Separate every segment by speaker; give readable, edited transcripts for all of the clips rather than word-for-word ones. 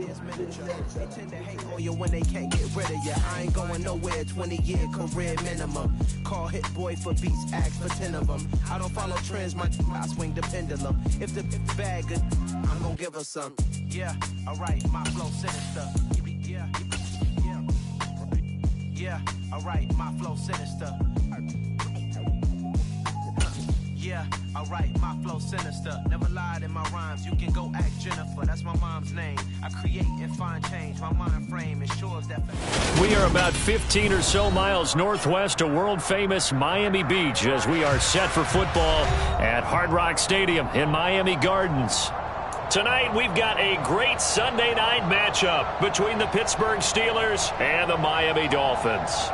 Speaker 1: They tend to hate on you when they can't get rid of you. I ain't going nowhere, 20-year career minimum. Call Hit Boy for beats, ask for 10 of them. I don't follow trends, I swing the pendulum. If the bag good, I'm gonna give her some. Yeah, alright, my flow sinister. Yeah, alright, my flow sinister. Yeah, alright, my flow sinister. Never lied in my rhymes, you can go ask Jennifer. That's my mom's name. I create and find change. My mind frame ensures that.
Speaker 2: We are about 15 or so miles northwest of world-famous Miami Beach as we are set for football at Hard Rock Stadium in Miami Gardens. Tonight, we've got a great Sunday night matchup between the Pittsburgh Steelers and the Miami Dolphins.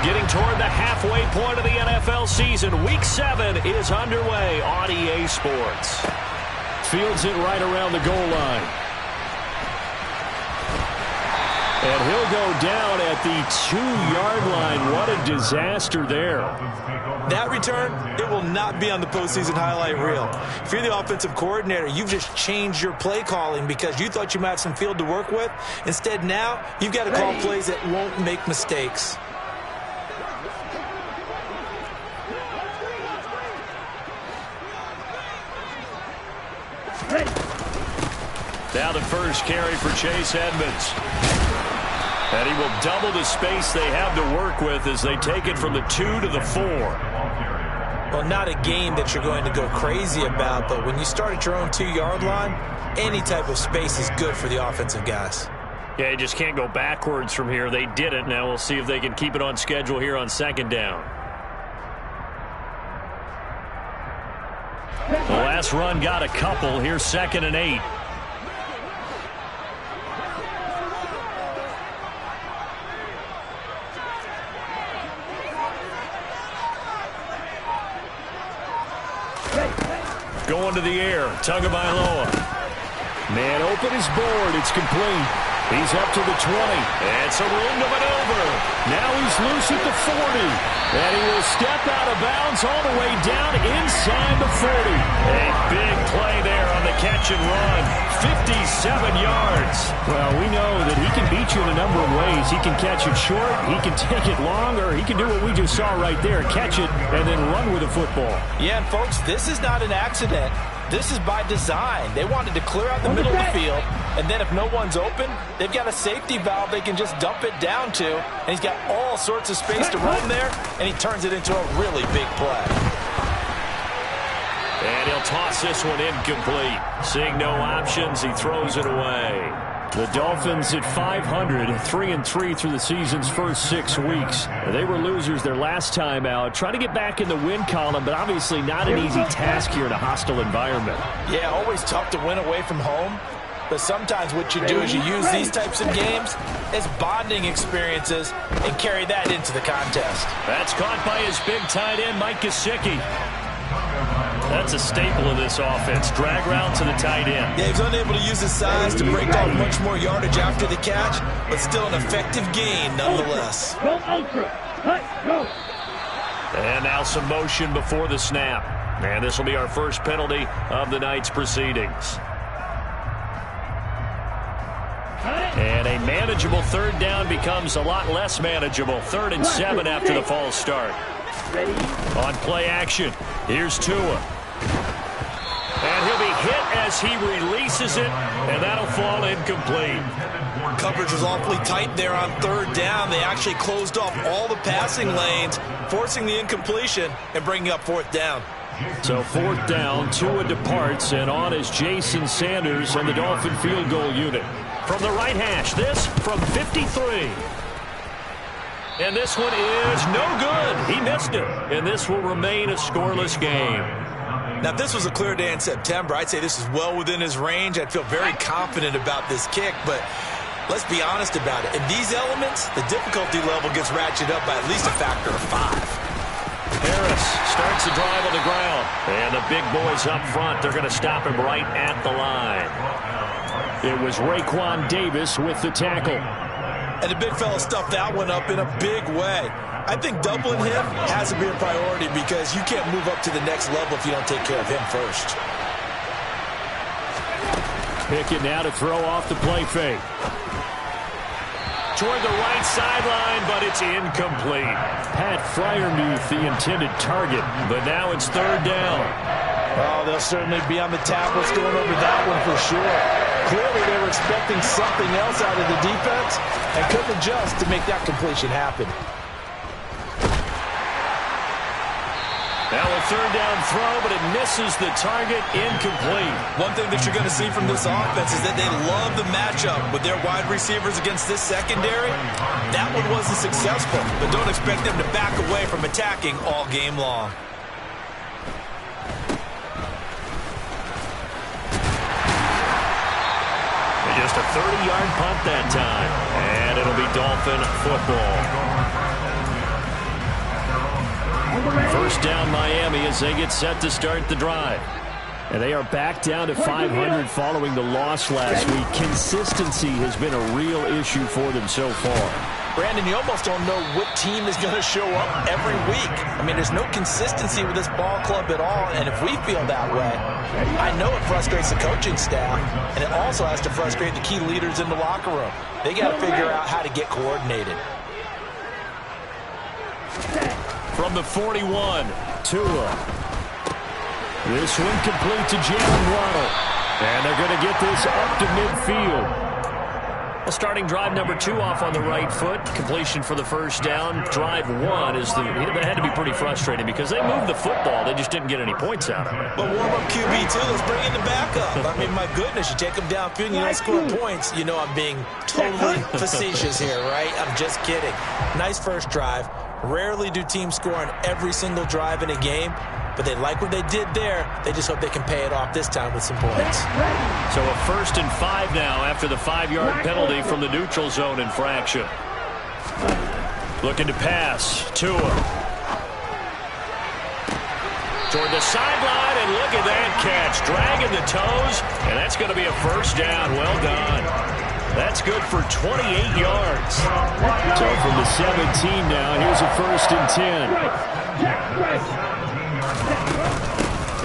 Speaker 2: Getting toward the halfway point of the NFL season, Week 7 is underway on EA Sports. Fields it right around the goal line. And he'll go down at the 2-yard line. What a disaster there.
Speaker 3: That return, it will not be on the postseason highlight reel. If you're the offensive coordinator, you've just changed your play calling because you thought you might have some field to work with. Instead, now, you've got to call plays that won't make mistakes.
Speaker 2: Now the first carry for Chase Edmonds. And he will double the space they have to work with as they take it from the 2 to the 4.
Speaker 3: Well, not a game that you're going to go crazy about, but when you start at your own 2-yard line, any type of space is good for the offensive guys.
Speaker 2: Yeah, you just can't go backwards from here. They did it. Now we'll see if they can keep it on schedule here on second down. The last run got a couple. Here's 2nd and 8. Going to the air. Tagovailoa. Man open his board. It's complete. He's up to the 20. And some room to maneuver. Now he's loose at the 40. And he will step out of bounds all the way down inside the 40. A big play there on the catch and run. 57 yards. Well, we know that he can beat you in a number of ways. He can catch it short. He can take it long. Or he can do what we just saw right there. Catch it and then run with the football.
Speaker 3: Yeah, and folks, this is not an accident. This is by design. They wanted to clear out the middle of the field, and then if no one's open, they've got a safety valve they can just dump it down to, and he's got all sorts of space to roam there, and he turns it into a really big play.
Speaker 2: And he'll toss this one incomplete. Seeing no options, he throws it away. The Dolphins at 500, 3-3 through the season's first 6 weeks. They were losers their last time out. Trying to get back in the win column, but obviously not an easy task here in a hostile environment.
Speaker 3: Yeah, always tough to win away from home. But sometimes what you do is you use these types of games as bonding experiences and carry that into the contest.
Speaker 2: That's caught by his big tight end, Mike Gesicki. That's a staple of this offense. Drag route to the tight end.
Speaker 3: Yeah, he's unable to use his size to break off much more yardage after the catch, but still an effective gain nonetheless.
Speaker 4: Go ultra. Go.
Speaker 2: And now some motion before the snap. And this will be our first penalty of the night's proceedings. And a manageable 3rd down becomes a lot less manageable. 3rd and 7 after the false start.
Speaker 4: Ready?
Speaker 2: On play action, here's Tua. And he'll be hit as he releases it, and that'll fall incomplete.
Speaker 3: Coverage was awfully tight there on 3rd down. They actually closed off all the passing lanes, forcing the incompletion and bringing up 4th down.
Speaker 2: So 4th down, Tua departs, and on is Jason Sanders and the Dolphin field goal unit. From the right hash, this from 53. And this one is no good. He missed it. And this will remain a scoreless game.
Speaker 3: Now, if this was a clear day in September, I'd say this is well within his range. I'd feel very confident about this kick, but let's be honest about it. In these elements, the difficulty level gets ratcheted up by at least a factor of 5.
Speaker 2: Harris starts the drive on the ground. And the big boys up front, they're going to stop him right at the line. It was Raekwon Davis with the tackle.
Speaker 3: And the big fella stuffed that one up in a big way. I think doubling him has to be a priority because you can't move up to the next level if you don't take care of him first.
Speaker 2: Pickett now to throw off the play fake. Toward the right sideline, but it's incomplete. Pat Freiermuth, the intended target, but now it's third down.
Speaker 3: Oh, they'll certainly be on the tablets going over that one for sure. Clearly, they were expecting something else out of the defense and couldn't adjust to make that completion happen.
Speaker 2: Now a third down throw, but it misses the target, incomplete.
Speaker 3: One thing that you're going to see from this offense is that they love the matchup with their wide receivers against this secondary. That one wasn't successful, but don't expect them to back away from attacking all game long.
Speaker 2: Just a 30-yard punt that time, and it'll be Dolphin football. First down Miami as they get set to start the drive. And they are back down to 500 following the loss last week. Consistency has been a real issue for them so far.
Speaker 3: Brandon, you almost don't know what team is going to show up every week. I mean, there's no consistency with this ball club at all, and if we feel that way, I know it frustrates the coaching staff, and it also has to frustrate the key leaders in the locker room. They got to figure out how to get coordinated.
Speaker 2: From the 41, Tua. This one complete to Jalen Waddle. And they're going to get this up to midfield. Well, starting drive number 2 off on the right foot. Completion for the first down. Drive 1 is that had to be pretty frustrating because they moved the football. They just didn't get any points out of it.
Speaker 3: But warm-up QB, too. Let's bring in the backup. I mean, my goodness, you take them downfield and you don't score points. You know I'm being totally facetious here, right? I'm just kidding. Nice first drive. Rarely do teams score on every single drive in a game, but they like what they did there. They just hope they can pay it off this time with some points.
Speaker 2: So a 1st and 5 now after the 5-yard penalty from the neutral zone infraction. Looking to pass. Tua. Toward the sideline, and look at that catch. Dragging the toes, and that's going to be a first down. Well done. That's good for 28 yards. So from the 17 now, here's a 1st and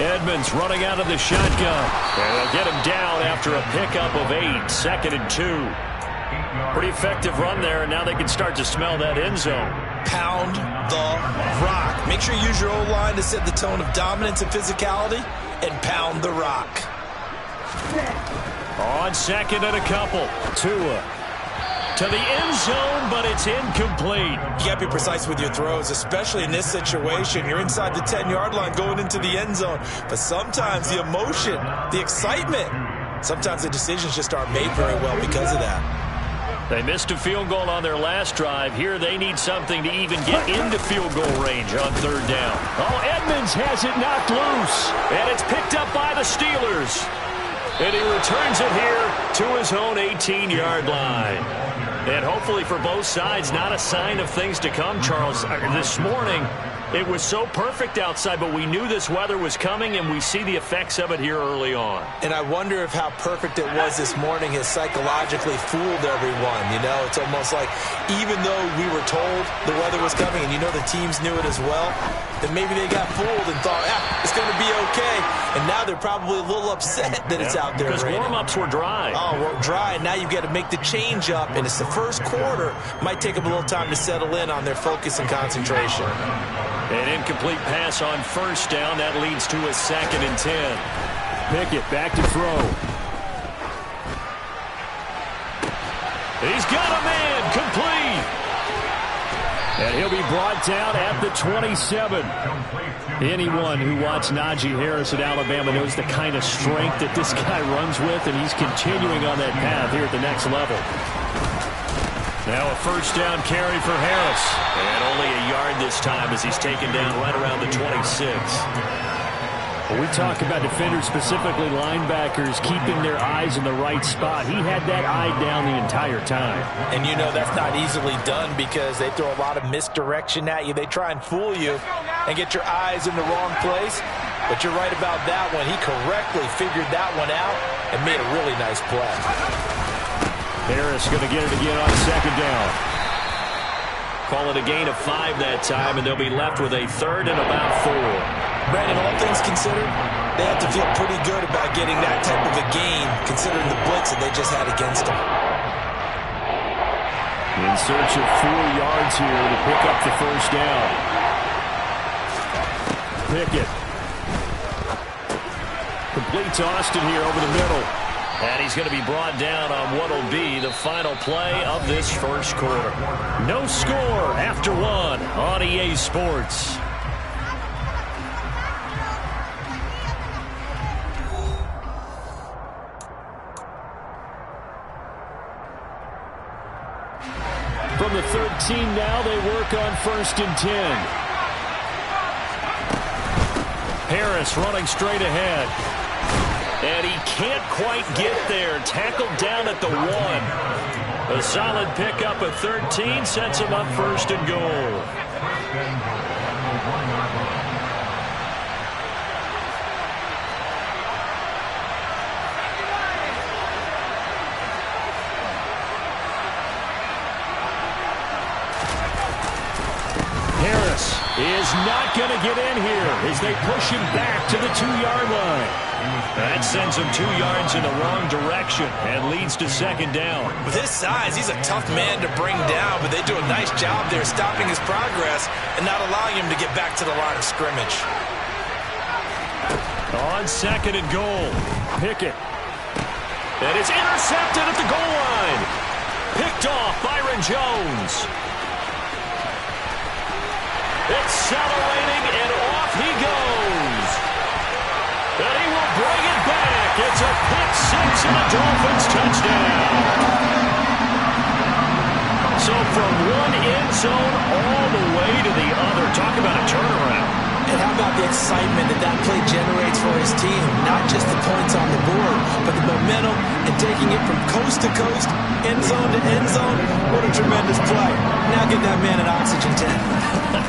Speaker 2: 10. Edmonds running out of the shotgun. And they'll get him down after a pickup of 8. 2nd and 2. Pretty effective run there, and now they can start to smell that end zone.
Speaker 3: Pound the rock. Make sure you use your O-line to set the tone of dominance and physicality, and pound the rock.
Speaker 2: On 2nd and a couple. Tua to the end zone, but it's incomplete.
Speaker 3: You got to be precise with your throws, especially in this situation. You're inside the 10-yard line going into the end zone. But sometimes the emotion, the excitement, sometimes the decisions just aren't made very well because of that.
Speaker 2: They missed a field goal on their last drive. Here they need something to even get into field goal range on 3rd down. Oh, Edmonds has it knocked loose, and it's picked up by the Steelers. And he returns it here to his own 18-yard line. And hopefully for both sides, not a sign of things to come, Charles. This morning, it was so perfect outside, but we knew this weather was coming, and we see the effects of it here early on.
Speaker 3: And I wonder if how perfect it was this morning has psychologically fooled everyone. You know, it's almost like even though we were told the weather was coming, and you know the teams knew it as well, that maybe they got fooled and thought, it's going to be okay. And now they're probably a little upset that it's out there
Speaker 2: because
Speaker 3: raining.
Speaker 2: Warm-ups were dry.
Speaker 3: Oh, we're dry, and now you've got to make the change up, and it's the first quarter. Might take them a little time to settle in on their focus and concentration.
Speaker 2: An incomplete pass on 1st down. That leads to a 2nd and 10. Pickett back to throw. He's got a man complete. And he'll be brought down at the 27. Anyone who watched Najee Harris at Alabama knows the kind of strength that this guy runs with, and he's continuing on that path here at the next level. Now a 1st down carry for Harris. And only a yard this time as he's taken down right around the 26. When we talk about defenders, specifically linebackers, keeping their eyes in the right spot, he had that eye down the entire time.
Speaker 3: And you know that's not easily done because they throw a lot of misdirection at you. They try and fool you. and get your eyes in the wrong place. But you're right about that one. He correctly figured that one out and made a really nice play.
Speaker 2: Harris going to get it again on second down. Call it a gain of 5 that time, and they'll be left with a third and about 4.
Speaker 3: Brandon, all things considered, they have to feel pretty good about getting that type of a gain, considering the blitz that they just had against them.
Speaker 2: In search of 4 yards here to pick up the first down. Pickett. Complete to Austin here over the middle. And he's going to be brought down on what will be the final play of this first quarter. No score after 1 on EA Sports. From the 13 now, they work on 1st and 10. Harris running straight ahead. And he can't quite get there. Tackled down at the 1. A solid pickup of 13 sets him up 1st and goal. Harris is not going to get in here as they push him back to the 2-yard line. That sends him 2 yards in the wrong direction and leads to second down.
Speaker 3: With his size, he's a tough man to bring down, but they do a nice job there stopping his progress and not allowing him to get back to the line of scrimmage.
Speaker 2: On 2nd and goal, Pickett. And it's intercepted at the goal line. Picked off Byron Jones. Accelerating, and off he goes. And he will bring it back. It's a pick-6 and a Dolphins touchdown. So from one end zone all the way to the other. Talk about a turnaround.
Speaker 3: And how about the excitement that play generates for his team? Not just the points on the board, but the momentum and taking it from coast to coast, end zone to end zone. What a tremendous play. Now get that man an oxygen tent.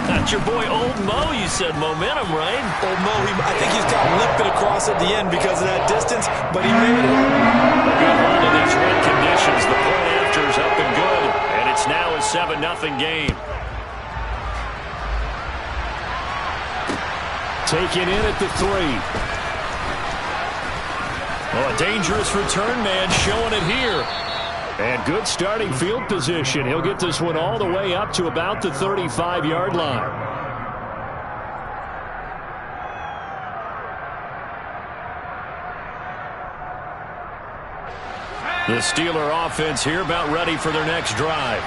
Speaker 2: That's your boy Old Mo. You said momentum, right?
Speaker 3: Old Mo, I think he's got limping across at the end because of that distance, but he made it.
Speaker 2: A good hold in these red conditions. The point after is up and good, and it's now a 7-0 game. Taken in at the 3. Oh, a dangerous return man showing it here. And good starting field position. He'll get this one all the way up to about the 35-yard line. The Steeler offense here about ready for their next drive.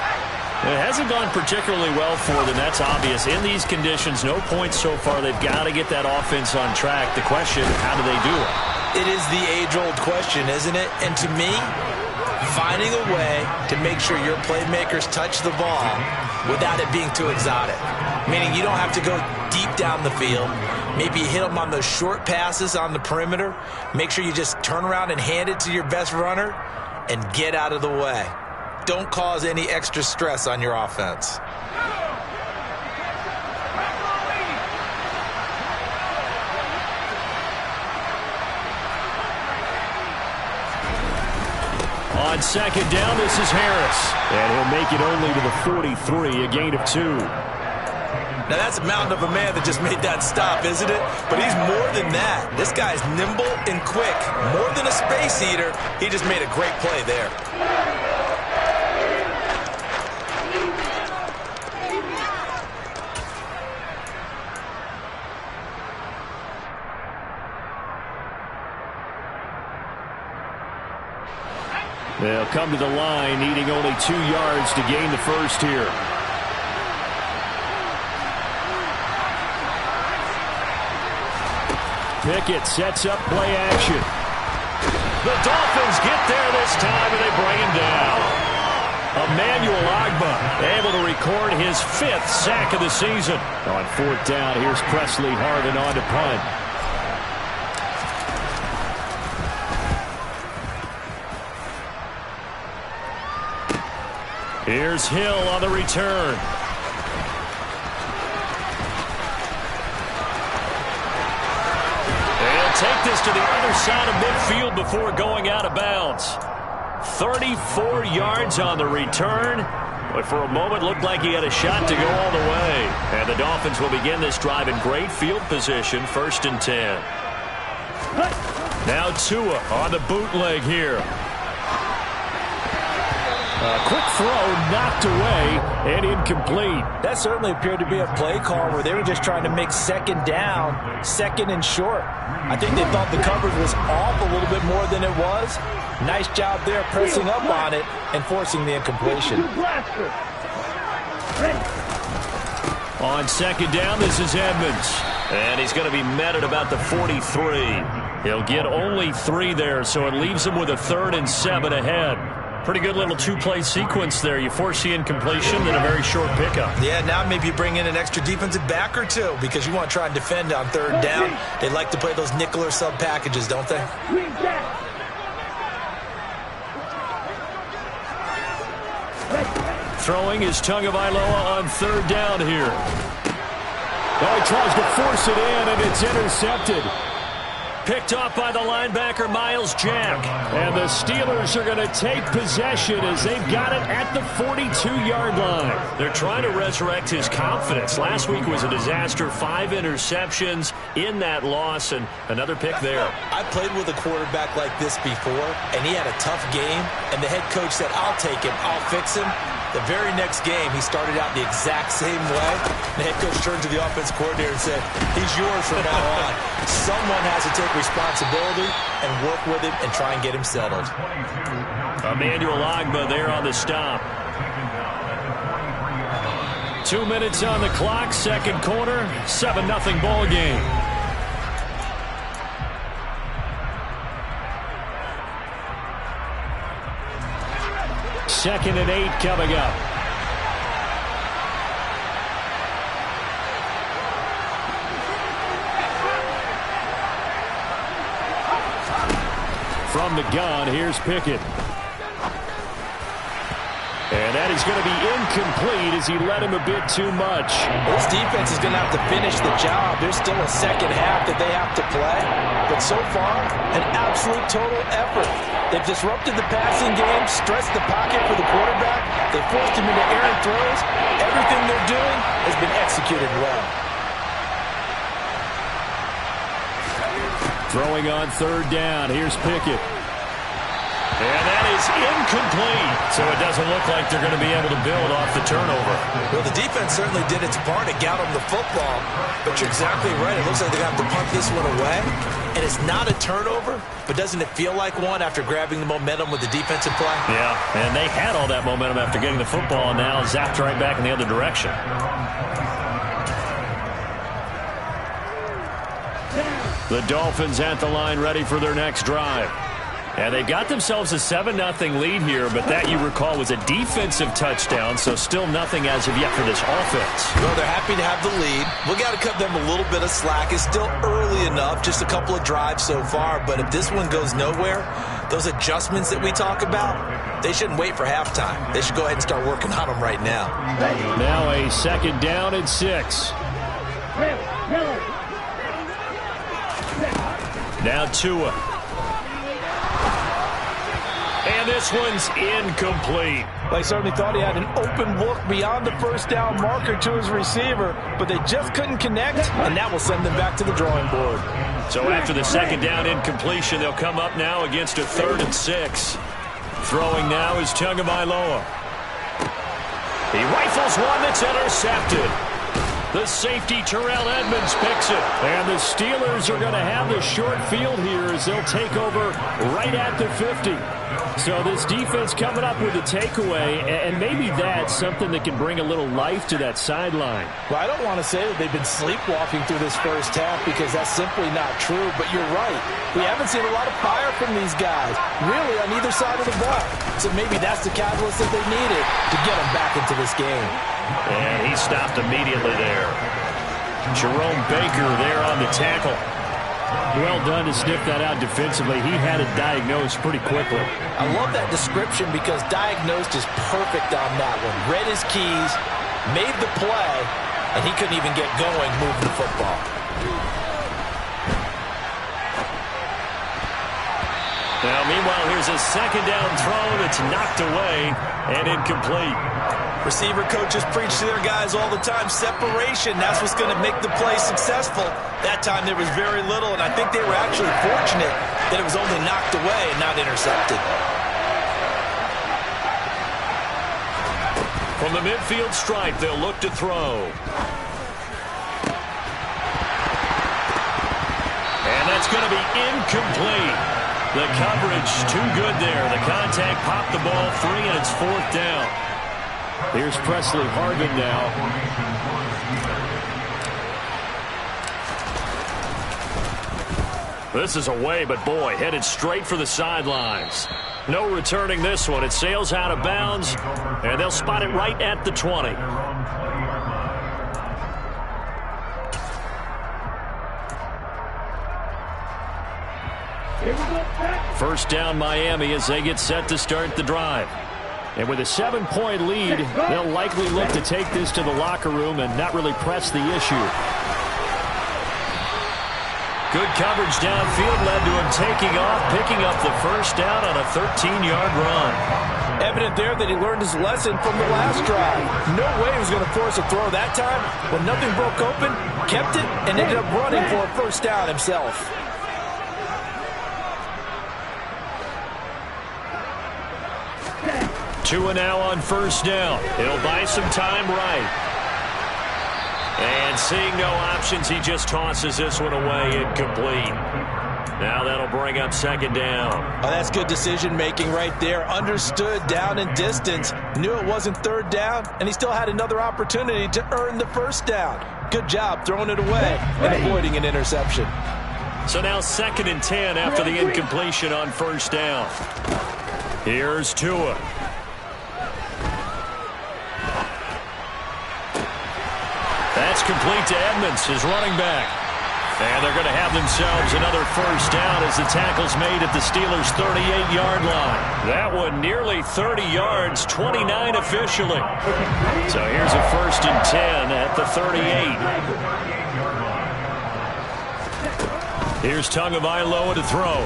Speaker 2: It hasn't gone particularly well for them. That's obvious. In these conditions, no points so far. They've got to get that offense on track. The question, how do they do it?
Speaker 3: It is the age-old question, isn't it? And to me, finding a way to make sure your playmakers touch the ball without it being too exotic. Meaning you don't have to go deep down the field. Maybe you hit them on those short passes on the perimeter. Make sure you just turn around and hand it to your best runner and get out of the way. Don't cause any extra stress on your offense.
Speaker 2: On second down, this is Harris. And he'll make it only to the 43, a gain of 2.
Speaker 3: Now that's a mountain of a man that just made that stop, isn't it? But he's more than that. This guy's nimble and quick. More than a space eater. He just made a great play there.
Speaker 2: They'll come to the line, needing only 2 yards to gain the first here. Pickett sets up play action. The Dolphins get there this time, and they bring him down. Emmanuel Ogbah able to record his 5th sack of the season. On 4th down, here's Presley Harvin on to punt. Here's Hill on the return. take this to the other side of midfield before going out of bounds. 34 yards on the return, but for a moment looked like he had a shot to go all the way. And the Dolphins will begin this drive in great field position, 1st and 10. Now Tua on the bootleg here. A quick throw knocked away and incomplete.
Speaker 3: That certainly appeared to be a play call where they were just trying to make 2nd down, 2nd and short. I think they thought the coverage was off a little bit more than it was. Nice job there pressing up on it and forcing the incompletion.
Speaker 2: On 2nd down, this is Edmonds. And he's going to be met at about the 43. He'll get only 3 there, so it leaves him with a 3rd and 7 ahead. Pretty good little 2-play sequence there. You force the incompletion, then a very short pickup.
Speaker 3: Yeah, now maybe you bring in an extra defensive back or 2 because you want to try and defend on 3rd down. They like to play those nickel or sub packages, don't they?
Speaker 2: Throwing is Tagovailoa on 3rd down here. Oh, he tries to force it in, and it's intercepted. Picked off by the linebacker, Myles Jack. And the Steelers are going to take possession as they've got it at the 42-yard line. They're trying to resurrect his confidence. Last week was a disaster. 5 interceptions in that loss, and another pick there.
Speaker 3: I played with a quarterback like this before, and he had a tough game, and the head coach said, I'll take him, I'll fix him. The very next game, he started out the exact same way. The head coach turned to the offense coordinator and said, he's yours from now on. Someone has to take responsibility and work with him and try and get him settled.
Speaker 2: Emmanuel Ogbah there on the stop. 2 minutes on the clock, 2nd quarter, 7-0 ball game. Second and 8 coming up. From the gun, here's Pickett. And that is going to be incomplete as he led him a bit too much.
Speaker 3: This defense is going to have to finish the job. There's still a 2nd half that they have to play. But so far, an absolute total effort. They've disrupted the passing game, stressed the pocket for the quarterback. They forced him into errant throws. Everything they're doing has been executed well.
Speaker 2: Throwing on 3rd down. Here's Pickett. And that is incomplete. So it doesn't look like they're going to be able to build off the turnover.
Speaker 3: Well, the defense certainly did its part. It got them the football. But you're exactly right. It looks like they're going to have to punt this one away. And it's not a turnover, but doesn't it feel like one after grabbing the momentum with the defensive play?
Speaker 2: Yeah, and they had all that momentum after getting the football and now zapped right back in the other direction. The Dolphins at the line ready for their next drive. And they got themselves a 7-0 lead here, but that, you recall, was a defensive touchdown, so still nothing as of yet for this offense.
Speaker 3: Well, they're happy to have the lead. We got to cut them a little bit of slack. It's still early enough, just a couple of drives so far, but if this one goes nowhere, those adjustments that we talk about, they shouldn't wait for halftime. They should go ahead and start working on them right now.
Speaker 2: Now a 2nd down and 6. Now Tua. And this one's incomplete.
Speaker 3: They certainly thought he had an open look beyond the 1st down marker to his receiver, but they just couldn't connect, and that will send them back to the drawing board.
Speaker 2: So after the 2nd down incompletion, they'll come up now against a 3rd and 6. Throwing now is Tagovailoa. He rifles one that's intercepted. The safety, Terrell Edmonds, picks it. And the Steelers are going to have the short field here as they'll take over right at the 50. So this defense coming up with a takeaway, and maybe that's something that can bring a little life to that sideline.
Speaker 3: Well, I don't want to say that they've been sleepwalking through this 1st half because that's simply not true, but you're right. We haven't seen a lot of fire from these guys, really, on either side of the ball. So maybe that's the catalyst that they needed to get them back into this game.
Speaker 2: And he stopped immediately there. Jerome Baker there on the tackle. Well done to sniff that out defensively. He had it diagnosed pretty quickly.
Speaker 3: I love that description because diagnosed is perfect on that one. Read his keys, made the play, and he couldn't even get going moving the football.
Speaker 2: Now, meanwhile, here's a second down throw that's knocked away and incomplete.
Speaker 3: Receiver coaches preach to their guys all the time. Separation, that's what's going to make the play successful. That time there was very little, and I think they were actually fortunate that it was only knocked away and not intercepted.
Speaker 2: From the midfield stripe, they'll look to throw. And that's going to be incomplete. The coverage too good there. The contact popped the ball free, and it's 4th down. Here's Presley Harvin now. This is away, but boy, headed straight for the sidelines. No returning this one. It sails out of bounds, and they'll spot it right at the 20. First down Miami as they get set to start the drive. And with a 7-point lead, they'll likely look to take this to the locker room and not really press the issue. Good coverage downfield led to him taking off, picking up the first down on a 13-yard run.
Speaker 3: Evident there that he learned his lesson from the last drive. No way he was going to force a throw that time. When nothing broke open, kept it, and ended up running for a first down himself.
Speaker 2: 2 now on first down. He'll buy some time right. And seeing no options, he just tosses this one away, incomplete. Now that'll bring up second down.
Speaker 3: Oh, that's good decision-making right there. Understood down and distance. Knew it wasn't third down, and he still had another opportunity to earn the first down. Good job throwing it away and avoiding an interception.
Speaker 2: So now 2nd and 10 after the incompletion on first down. Here's Tua. That's complete to Edmonds, his running back. And they're going to have themselves another first down as the tackle's made at the Steelers' 38-yard line. That one nearly 30 yards, 29 officially. So here's a 1st and 10 at the 38. Here's Tagovailoa to throw.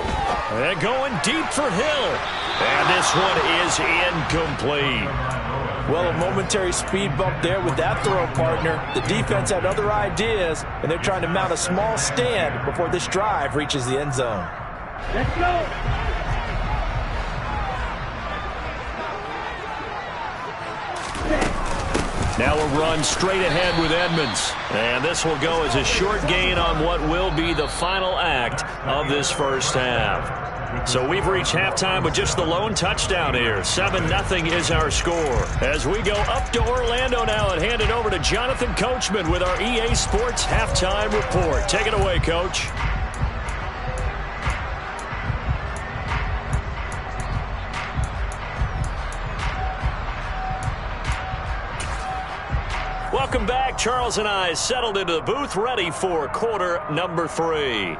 Speaker 2: And going deep for Hill. And this one is incomplete.
Speaker 3: Well, a momentary speed bump there with that throw partner. The defense had other ideas, and they're trying to mount a small stand before this drive reaches the end zone.
Speaker 4: Let's go.
Speaker 2: Now a run straight ahead with Edmonds. And this will go as a short gain on what will be the final act of this first half. So we've reached halftime with just the lone touchdown here. 7-0 is our score. As we go up to Orlando now and hand it over to Jonathan Coachman with our EA Sports Halftime Report. Take it away, Coach. Welcome back. Charles and I settled into the booth ready for quarter number 3.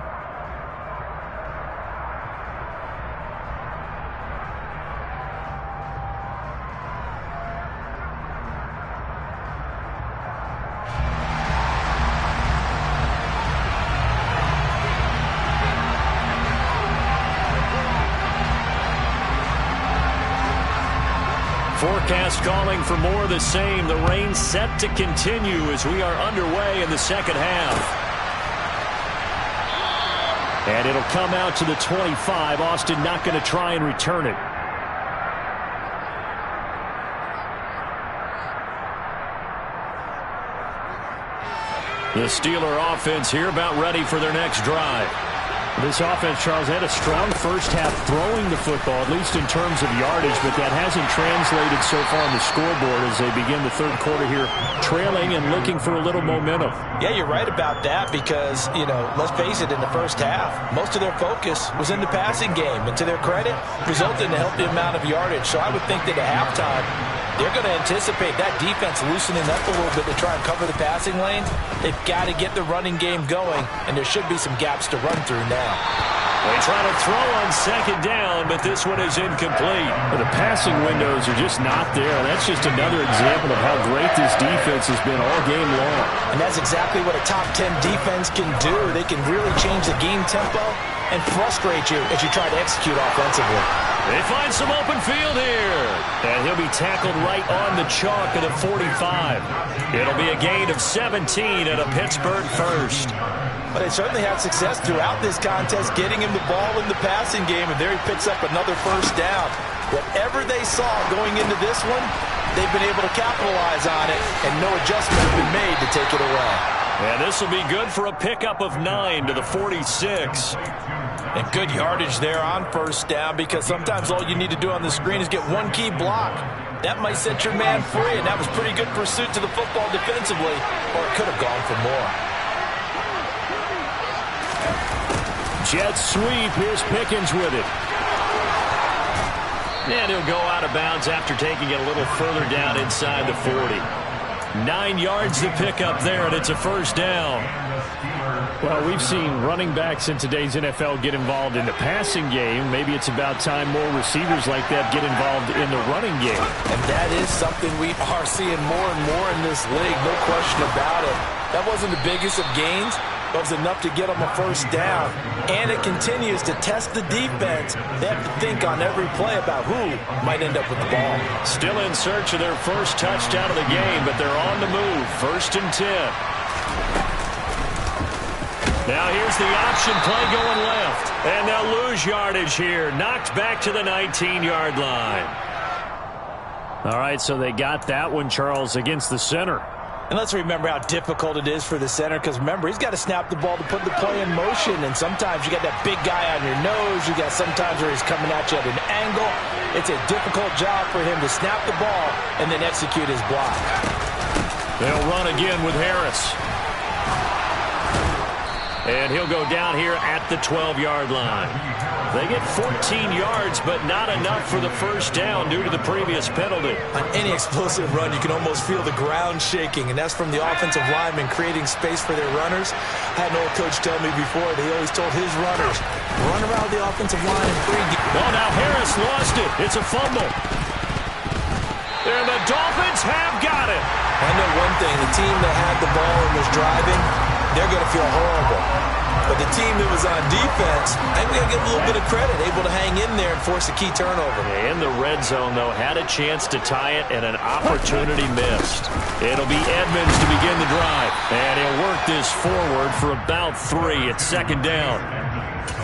Speaker 2: Forecast calling for more of the same. The rain set to continue as we are underway in the second half. And it'll come out to the 25. Austin not going to try and return it. The Steeler offense here about ready for their next drive. This offense, Charles, had a strong first half throwing the football, at least in terms of yardage, but that hasn't translated so far on the scoreboard as they begin the third quarter here, trailing and looking for a little momentum.
Speaker 3: Yeah, you're right about that because, let's face it, in the first half, most of their focus was in the passing game, and to their credit, resulted in a healthy amount of yardage. So I would think that at halftime, they're going to anticipate that defense loosening up a little bit to try and cover the passing lanes. They've got to get the running game going, and there should be some gaps to run through now.
Speaker 2: They try to throw on second down, but this one is incomplete.
Speaker 5: The passing windows are just not there. That's just another example of how great this defense has been all game long.
Speaker 3: And that's exactly what a top 10 defense can do. They can really change the game tempo and frustrate you as you try to execute offensively.
Speaker 2: They find some open field here. And he'll be tackled right on the chalk at a 45. It'll be a gain of 17 and a Pittsburgh first.
Speaker 3: But they certainly had success throughout this contest getting him the ball in the passing game, and there he picks up another first down. Whatever they saw going into this one, they've been able to capitalize on it, and no adjustment has been made to take it away.
Speaker 2: And this will be good for a pickup of 9 to the 46.
Speaker 3: And good yardage there on first down, because sometimes all you need to do on the screen is get one key block. That might set your man free, and that was pretty good pursuit to the football defensively, or it could have gone for more.
Speaker 2: Jet sweep. Here's Pickens with it. And he'll go out of bounds after taking it a little further down inside the 40. 9 yards to pick up there, and it's a first down. Well, we've seen running backs in today's NFL get involved in the passing game. Maybe it's about time more receivers like that get involved in the running game.
Speaker 3: And that is something we are seeing more and more in this league, no question about it. That wasn't the biggest of gains, but it was enough to get them a first down. And it continues to test the defense. They have to think on every play about who might end up with the ball.
Speaker 2: Still in search of their first touchdown of the game, but they're on the move. 1st and 10. Now here's the option play going left. And they'll lose yardage here. Knocked back to the 19-yard line. All right, so they got that one, Charles, against the center.
Speaker 3: And let's remember how difficult it is for the center, because remember, he's got to snap the ball to put the play in motion, and sometimes you got that big guy on your nose. You got sometimes where he's coming at you at an angle. It's a difficult job for him to snap the ball and then execute his block.
Speaker 2: They'll run again with Harris. And he'll go down here at the 12-yard line. They get 14 yards, but not enough for the first down due to the previous penalty.
Speaker 3: On any explosive run, you can almost feel the ground shaking, and that's from the offensive linemen creating space for their runners. I had an old coach tell me before that he always told his runners, run around the offensive line and free.
Speaker 2: Oh, now Harris lost it. It's a fumble. And the Dolphins have got it.
Speaker 3: I know one thing, the team that had the ball and was driving, they're going to feel horrible. But the team that was on defense, I think we got to give them a little bit of credit, able to hang in there and force a key turnover.
Speaker 2: In the red zone, though, had a chance to tie it, and an opportunity missed. It'll be Edmonds to begin the drive. And he'll work this forward for about 3 at 2nd down.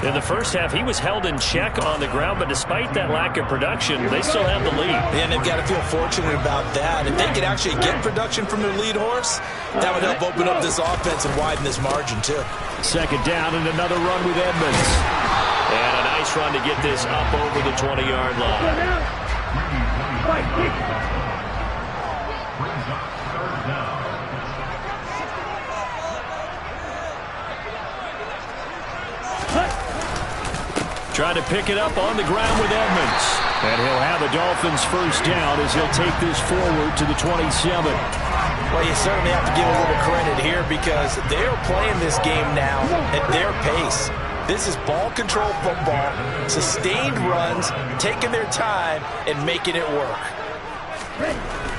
Speaker 2: In the first half, he was held in check on the ground, but despite that lack of production, they still have the lead.
Speaker 3: And they've got to feel fortunate about that. If they could actually get production from their lead horse, that would help open up this offense and widen this margin, too.
Speaker 2: 2nd down and another run with Edmonds. And a nice run to get this up over the 20-yard line. Trying to pick it up on the ground with Edmonds. And he'll have a Dolphins first down as he'll take this forward to the 27.
Speaker 3: Well, you certainly have to give a little credit here because they're playing this game now at their pace. This is ball control football, sustained runs, taking their time and making it work.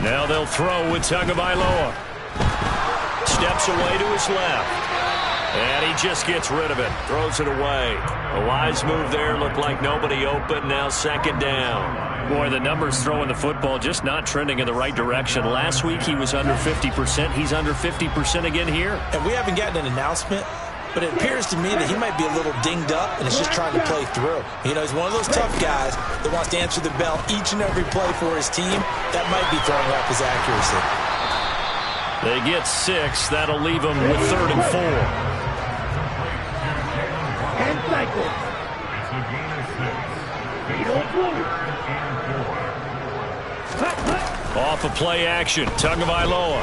Speaker 2: Now they'll throw with Tagovailoa. Steps away to his left. And he just gets rid of it. Throws it away. A wise move there. Looked like nobody open. Now 2nd down. Boy, the numbers throwing the football just not trending in the right direction. Last week he was under 50%. He's under 50% again here.
Speaker 3: And we haven't gotten an announcement, but it appears to me that he might be a little dinged up and is just trying to play through. You know, he's one of those tough guys that wants to answer the bell each and every play for his team. That might be throwing off his accuracy.
Speaker 2: They get 6. That'll leave them with 3rd and 4. Off of play action, Tagovailoa.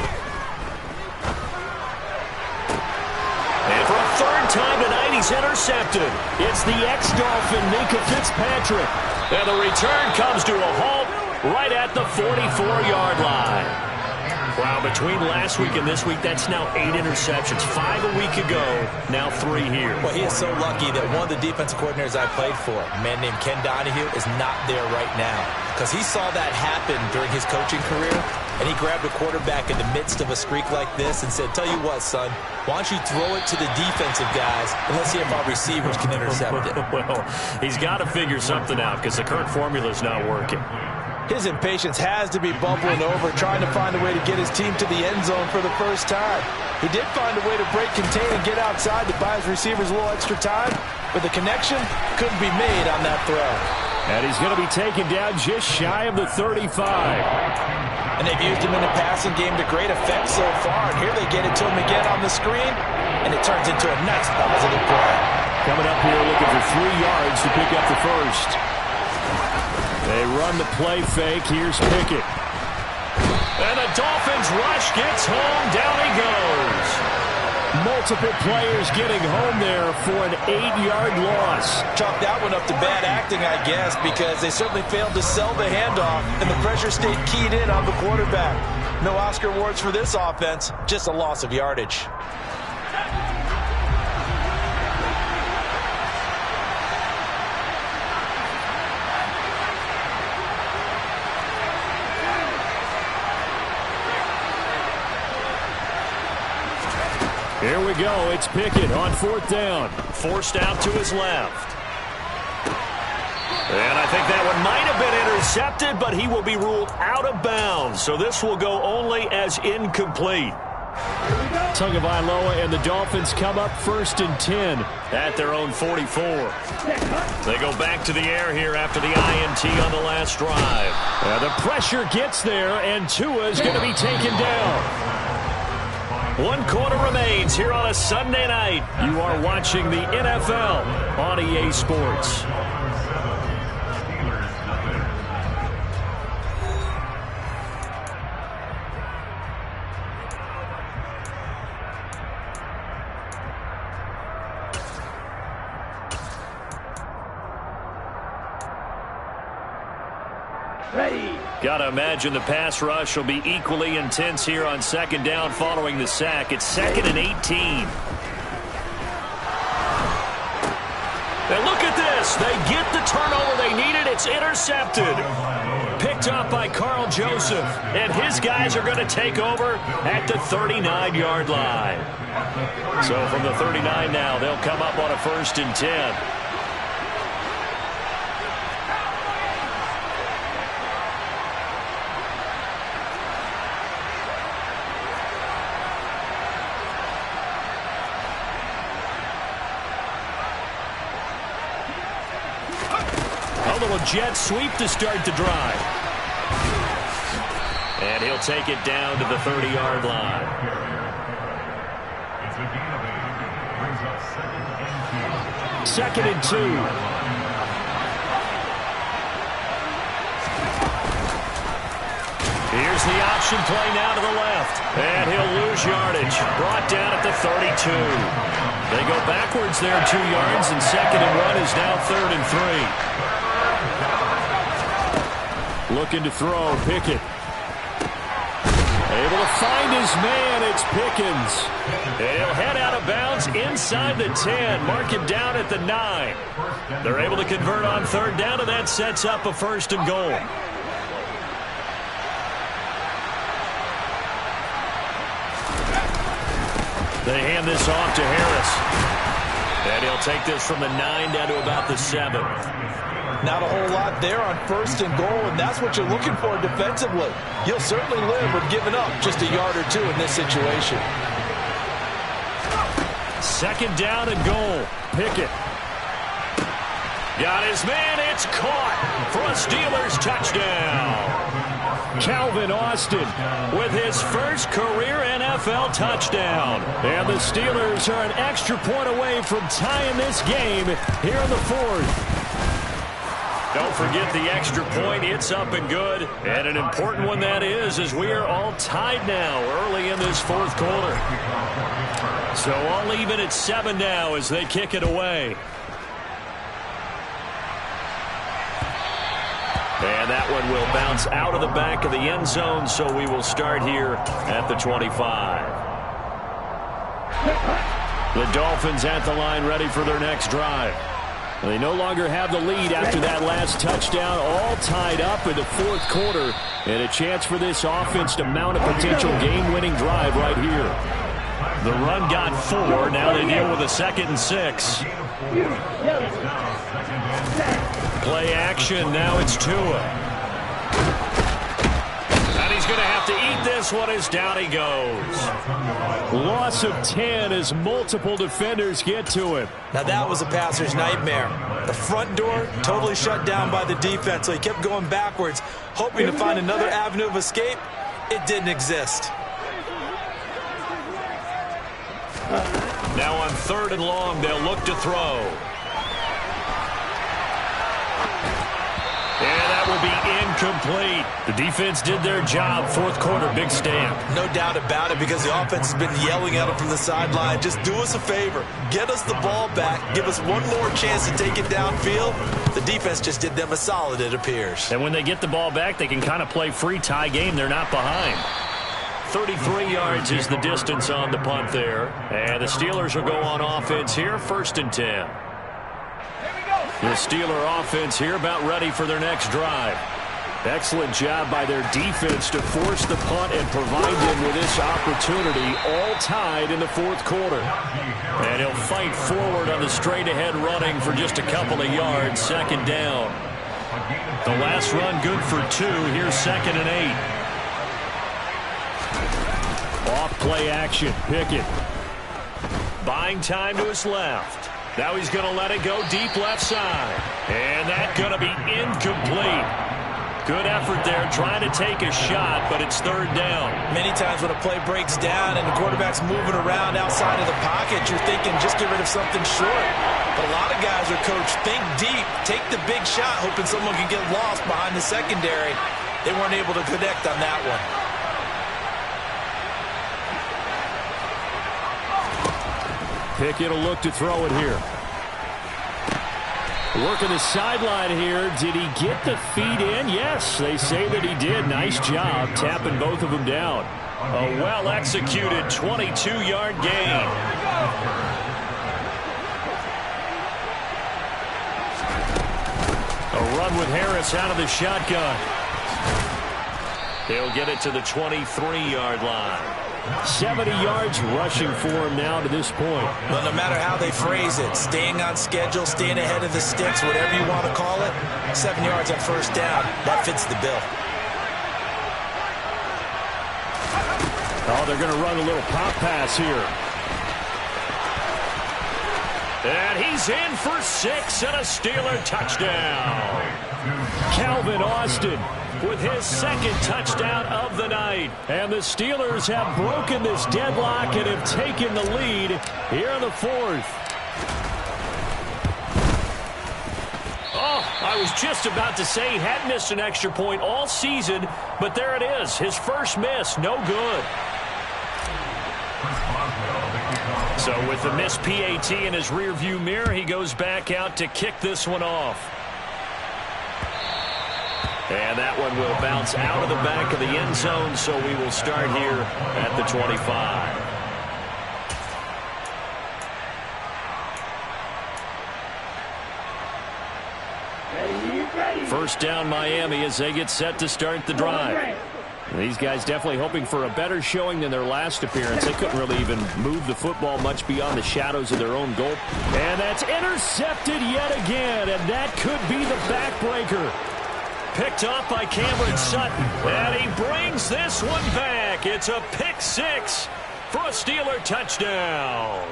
Speaker 2: And for a 3rd time tonight, he's intercepted. It's the ex-Dolphin, Minkah Fitzpatrick. And the return comes to a halt right at the 44-yard line. Wow, between last week and this week, that's now 8 interceptions. 5 a week ago, now 3 here.
Speaker 3: Well, he is so lucky that one of the defensive coordinators I played for, a man named Ken Donahue, is not there right now. Because he saw that happen during his coaching career, And he grabbed the quarterback in the midst of a streak like this and said, tell you what, son, why don't you throw it to the defensive guys and let's see if our receivers can intercept it.
Speaker 2: Well, he's got to figure something out because the current formula is not working.
Speaker 3: His impatience has to be bubbling over, trying to find a way to get his team to the end zone for the first time. He did find a way to break contain and get outside to buy his receivers a little extra time, but the connection couldn't be made on that throw.
Speaker 2: And he's going to be taken down just shy of the 35.
Speaker 3: And they've used him in the passing game to great effect so far. And here they get it to him again on the screen, and it turns into a nice positive play.
Speaker 2: Coming up here looking for 3 yards to pick up the first. They run the play fake. Here's Pickett. And the Dolphins rush gets home. Down he goes. Multiple players getting home there for an 8-yard loss.
Speaker 3: Chalk that one up to bad acting, I guess, because they certainly failed to sell the handoff, and the pressure stayed keyed in on the quarterback. No Oscar awards for this offense, just a loss of yardage.
Speaker 2: Here we go. It's Pickett on 4th down. Forced out to his left. And I think that one might have been intercepted, but he will be ruled out of bounds. So this will go only as incomplete. Tagovailoa and the Dolphins come up 1st and 10 at their own 44. They go back to the air here after the INT on the last drive. The pressure gets there, and Tua is going to be taken down. 1 quarter remains here on a Sunday night. You are watching the NFL on EA Sports.
Speaker 4: Ready.
Speaker 2: Got to imagine the pass rush will be equally intense here on 2nd down following the sack. It's 2nd and 18. And look at this. They get the turnover they needed. It's intercepted. Picked up by Carl Joseph. And his guys are going to take over at the 39-yard line. So from the 39 now, they'll come up on a 1st and 10. Jet sweep to start the drive. And he'll take it down to the 30-yard line. Second and 2. Here's the option play now to the left. And he'll lose yardage. Brought down at the 32. They go backwards there 2 yards, and 2nd and 1 is now 3rd and 3. Looking to throw, Pickett. Able to find his man, it's Pickens. And he'll head out of bounds inside the 10, mark him down at the 9. They're able to convert on 3rd down, and that sets up a 1st and goal. They hand this off to Harris. And he'll take this from the 9 down to about the 7.
Speaker 3: Not a whole lot there on 1st and goal, and that's what you're looking for defensively. You'll certainly live with giving up just a yard or 2 in this situation.
Speaker 2: 2nd down and goal. Pickett. Got his man. It's caught for a Steelers touchdown. Calvin Austin with his first career NFL touchdown. And the Steelers are an extra point away from tying this game here in the 4th. Don't forget the extra point. It's up and good. And an important one that is, as we are all tied now early in this 4th quarter. So all even at 7 now as they kick it away. And that one will bounce out of the back of the end zone, so we will start here at the 25. The Dolphins at the line ready for their next drive. They no longer have the lead after that last touchdown, all tied up in the fourth quarter, and a chance for this offense to mount a potential game-winning drive right here.
Speaker 5: The run got 4. Now they deal with a 2nd and 6. Play action. Now it's Tua. And he's going to have to eat this one as down he goes.
Speaker 2: Loss of 10 as multiple defenders get to him.
Speaker 3: Now that was a passer's nightmare. The front door totally shut down by the defense, so he kept going backwards, hoping to find another avenue of escape. It didn't exist.
Speaker 5: Now on 3rd and long, they'll look to throw. And that will be incomplete. The defense did their job. Fourth quarter, big stand.
Speaker 3: No doubt about it, because the offense has been yelling at him from the sideline. Just do us a favor. Get us the ball back. Give us one more chance to take it downfield. The defense just did them a solid, it appears.
Speaker 2: And when they get the ball back, they can kind of play free tie game. They're not behind.
Speaker 5: 33 yards is the distance on the punt there. And the Steelers will go on offense here, 1st and 10. The Steeler offense here about ready for their next drive.
Speaker 2: Excellent job by their defense to force the punt and provide them with this opportunity, all tied in the fourth quarter.
Speaker 5: And he'll fight forward on the straight-ahead running for just a couple of yards, 2nd down. The last run good for 2. Here's 2nd and 8.
Speaker 2: Off play action. Pickett.
Speaker 5: Buying time to his left. Now he's going to let it go deep left side. And that's going to be incomplete. Good effort there, trying to take a shot, but it's 3rd down.
Speaker 3: Many times when a play breaks down and the quarterback's moving around outside of the pocket, you're thinking just get rid of something short. But a lot of guys are coached, think deep, take the big shot, hoping someone can get lost behind the secondary. They weren't able to connect on that one.
Speaker 2: Pickett will look to throw it here. Working the sideline here. Did he get the feet in? Yes, they say that he did. Nice job tapping both of them down.
Speaker 5: A well-executed 22-yard gain. A run with Harris out of the shotgun. They'll get it to the 23-yard line.
Speaker 2: 70 yards rushing for him now to this point.
Speaker 3: Well, no matter how they phrase it, staying on schedule, staying ahead of the sticks, whatever you want to call it, 7 yards on 1st down, that fits the bill.
Speaker 2: Oh, they're going to run a little pop pass here.
Speaker 5: And he's in for 6 and a Steeler touchdown.
Speaker 2: Calvin Austin
Speaker 5: with his 2nd touchdown of the night.
Speaker 2: And the Steelers have broken this deadlock and have taken the lead here in the 4th.
Speaker 5: Oh, I was just about to say he hadn't missed an extra point all season, but there it is. His first miss, no good. So with the missed PAT in his rearview mirror, he goes back out to kick this one off. And that one will bounce out of the back of the end zone, so we will start here at the 25. First down Miami as they get set to start the drive.
Speaker 2: These guys definitely hoping for a better showing than their last appearance. They couldn't really even move the football much beyond the shadows of their own goal. And that's intercepted yet again, and that could be the backbreaker.
Speaker 5: Picked off by Cameron Sutton. And he brings this one back. It's a pick 6 for a Steeler touchdown.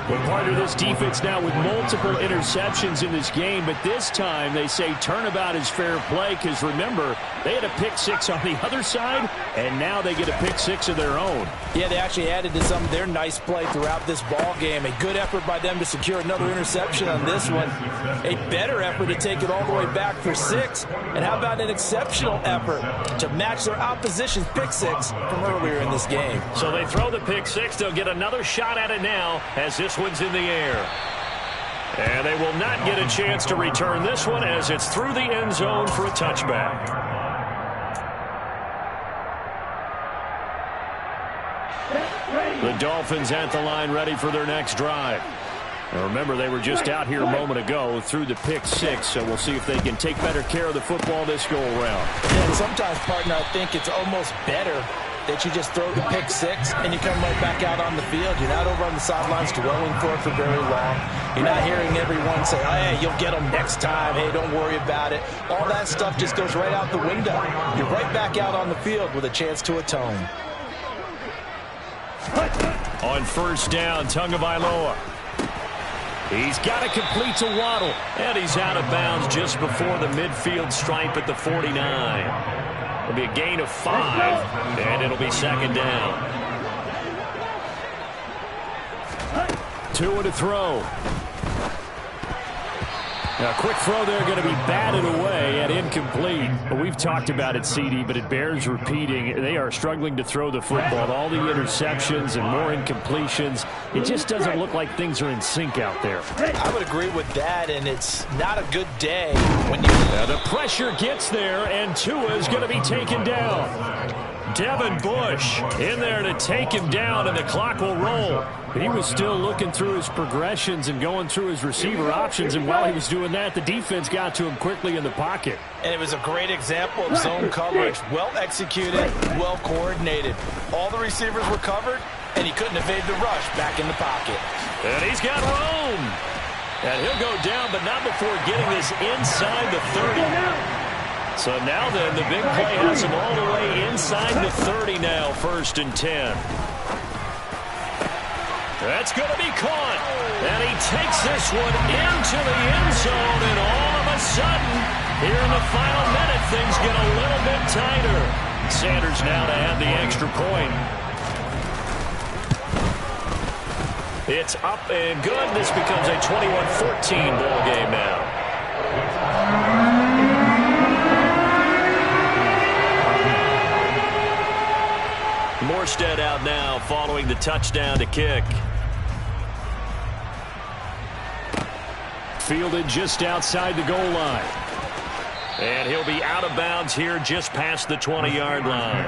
Speaker 2: We're part of this defense now with multiple interceptions in this game, but this time they say turnabout is fair play because, remember, they had a pick 6 on the other side, and now they get a pick 6 of their own.
Speaker 3: Yeah, they actually added to some of their nice play throughout this ball game. A good effort by them to secure another interception on this one. A better effort to take it all the way back for 6. And how about an exceptional effort to match their opposition's pick 6 from earlier in this game.
Speaker 5: So they throw the pick 6. They'll get another shot at it now as this one's in the air. And they will not get a chance to return this one as it's through the end zone for a touchback.
Speaker 2: The Dolphins at the line ready for their next drive. Now remember, they were just out here a moment ago through the pick 6, so we'll see if they can take better care of the football this go-around.
Speaker 3: Yeah, and sometimes, partner, I think it's almost better that you just throw the pick 6 and you come right back out on the field. You're not over on the sidelines dwelling for it for very long. You're not hearing everyone say, hey, you'll get them next time. Hey, don't worry about it. All that stuff just goes right out the window. You're right back out on the field with a chance to atone.
Speaker 2: On first down, Tagovailoa. He's got it complete to Waddle, and he's out of bounds just before the midfield stripe at the 49. It'll be a gain of 5, and it'll be second down. Tua to throw. Now, a quick throw there going to be batted away and incomplete. But we've talked about it, CD, but it bears repeating. They are struggling to throw the football. All the interceptions and more incompletions. It just doesn't look like things are in sync out there.
Speaker 3: I would agree with that, and it's not a good day when you...
Speaker 2: Now the pressure gets there, and Tua is going to be taken down. Devin Bush in there to take him down, and the clock will roll. He was still looking through his progressions and going through his receiver options, and while he was doing that, the defense got to him quickly in the pocket.
Speaker 3: And it was a great example of zone coverage. Well executed, well coordinated. All the receivers were covered, and he couldn't evade the rush back in the pocket.
Speaker 2: And he's got room. And he'll go down, but not before getting this inside the 30. So now then, the big play has him all the way inside the 30 now, 1st and 10. That's going to be caught. And he takes this one into the end zone, and all of a sudden, here in the final minute, things get a little bit tighter. Sanders now to add the extra point. It's up and good. This becomes a 21-14 ball game now. Morstead out now following the touchdown to kick. Fielded just outside the goal line. And he'll be out of bounds here just past the 20-yard line.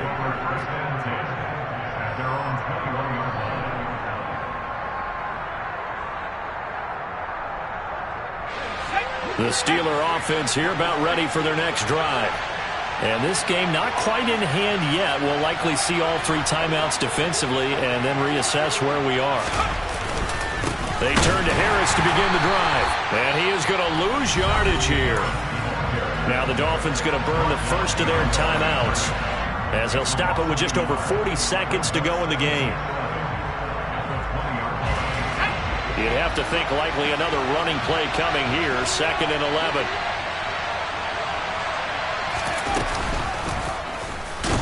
Speaker 2: The Steeler offense here about ready for their next drive. And this game not quite in hand yet. We'll likely see all 3 timeouts defensively and then reassess where we are. They turn to Harris to begin the drive. And he is going to lose yardage here. Now the Dolphins going to burn the first of their timeouts as they'll stop it with just over 40 seconds to go in the game. You'd have to think likely another running play coming here. 2nd and 11.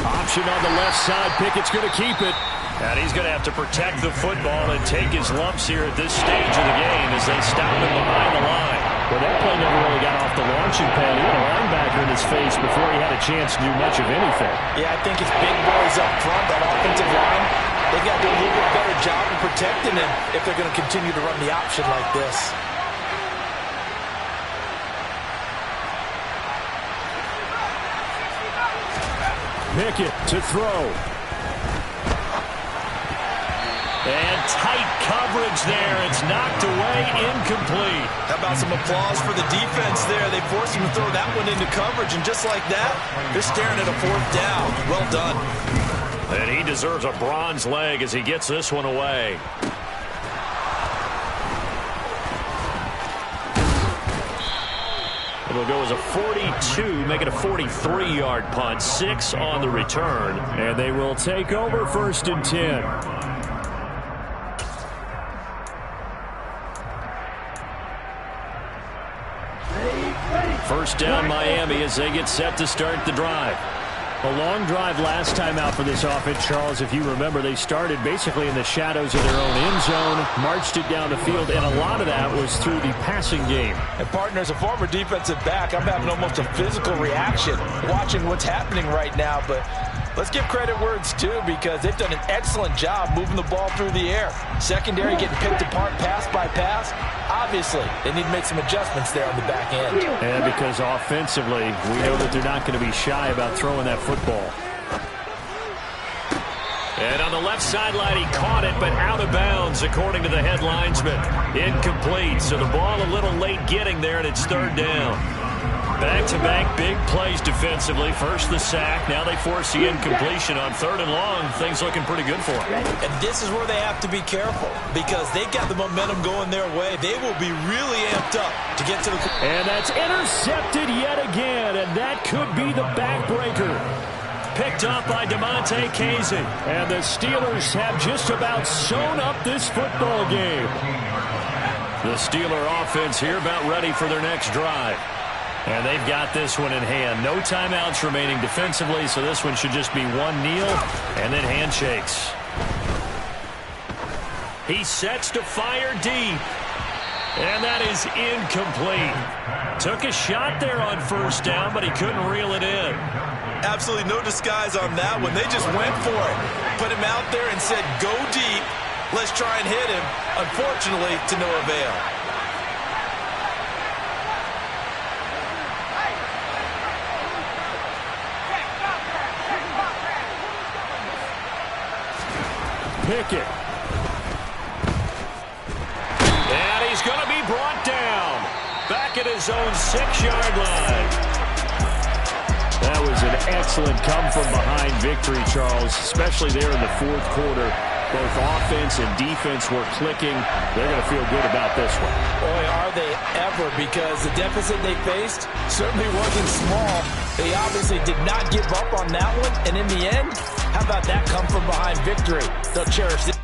Speaker 2: Option on the left side. Pickett's going to keep it. And he's going to have to protect the football and take his lumps here at this stage of the game as they stop him behind the line. Well, that play never really got off the launching pad. He had a linebacker in his face before he had a chance to do much of anything.
Speaker 3: Yeah, I think it's big boys up front, that offensive line. They've got to do a little bit better job of protecting him if they're going to continue to run the option like this.
Speaker 2: Pickett to throw. And tight coverage there. It's knocked away, incomplete.
Speaker 3: How about some applause for the defense there? They forced him to throw that one into coverage, and just like that, they're staring at a 4th down. Well done.
Speaker 2: And he deserves a bronze leg as he gets this one away. It'll go as a 42, make it a 43-yard punt. 6 on the return. And they will take over 1st and 10. First down Miami as they get set to start the drive. A long drive last time out for this offense, Charles. If you remember, they started basically in the shadows of their own end zone, marched it down the field, and a lot of that was through the passing game.
Speaker 3: And, partner, as a former defensive back, I'm having almost a physical reaction watching what's happening right now. But let's give credit where it's due, because they've done an excellent job moving the ball through the air. Secondary getting picked apart pass by pass. Obviously, they need to make some adjustments there on the back end.
Speaker 2: And because offensively, we know that they're not going to be shy about throwing that football.
Speaker 5: And on the left sideline, he caught it, but out of bounds, according to the head linesman. Incomplete, so the ball a little late getting there, and it's third down. Back-to-back big plays defensively. First the sack. Now they force the incompletion on third and long. Things looking pretty good for them.
Speaker 3: And this is where they have to be careful because they've got the momentum going their way. They will be really amped up to get to the...
Speaker 2: And that's intercepted yet again, and that could be the backbreaker.
Speaker 5: Picked up by DeMonte Casey.
Speaker 2: And the Steelers have just about sewn up this football game.
Speaker 5: The Steeler offense here about ready for their next drive. And they've got this one in hand. No timeouts remaining defensively, so this one should just be one kneel and then handshakes. He sets to fire deep. And that is incomplete. Took a shot there on first down, but he couldn't reel it in.
Speaker 3: Absolutely no disguise on that one. They just went for it. Put him out there and said, go deep. Let's try and hit him. Unfortunately, to no avail.
Speaker 2: Pickett.
Speaker 5: And he's going to be brought down. Back at his own 6-yard line.
Speaker 2: That was an excellent come-from-behind victory, Charles, especially there in the fourth quarter. Both offense and defense were clicking. They're going to feel good about this one.
Speaker 3: Boy, are they ever, because the deficit they faced certainly wasn't small. They obviously did not give up on that one, and in the end, how about that come-from-behind victory? They'll cherish this.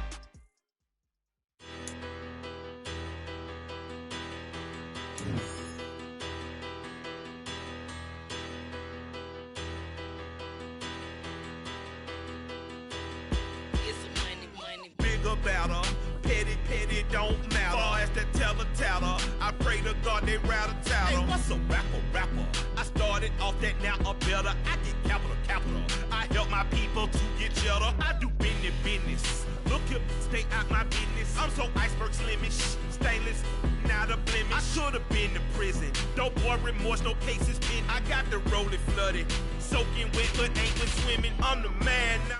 Speaker 6: Better, petty, don't matter. Far as the teller, I pray to God they rattle tattle. Hey, what's a rapper? I started off that, now I'm better. I get capital. I help my people to get cheddar. I do business. Look here, stay out my business. I'm so iceberg slimish, stainless, not a blemish. I should have been to prison. No boy remorse, no cases pinned. I got the rolling flooded, soaking wet, but ain't been swimming. I'm the man now.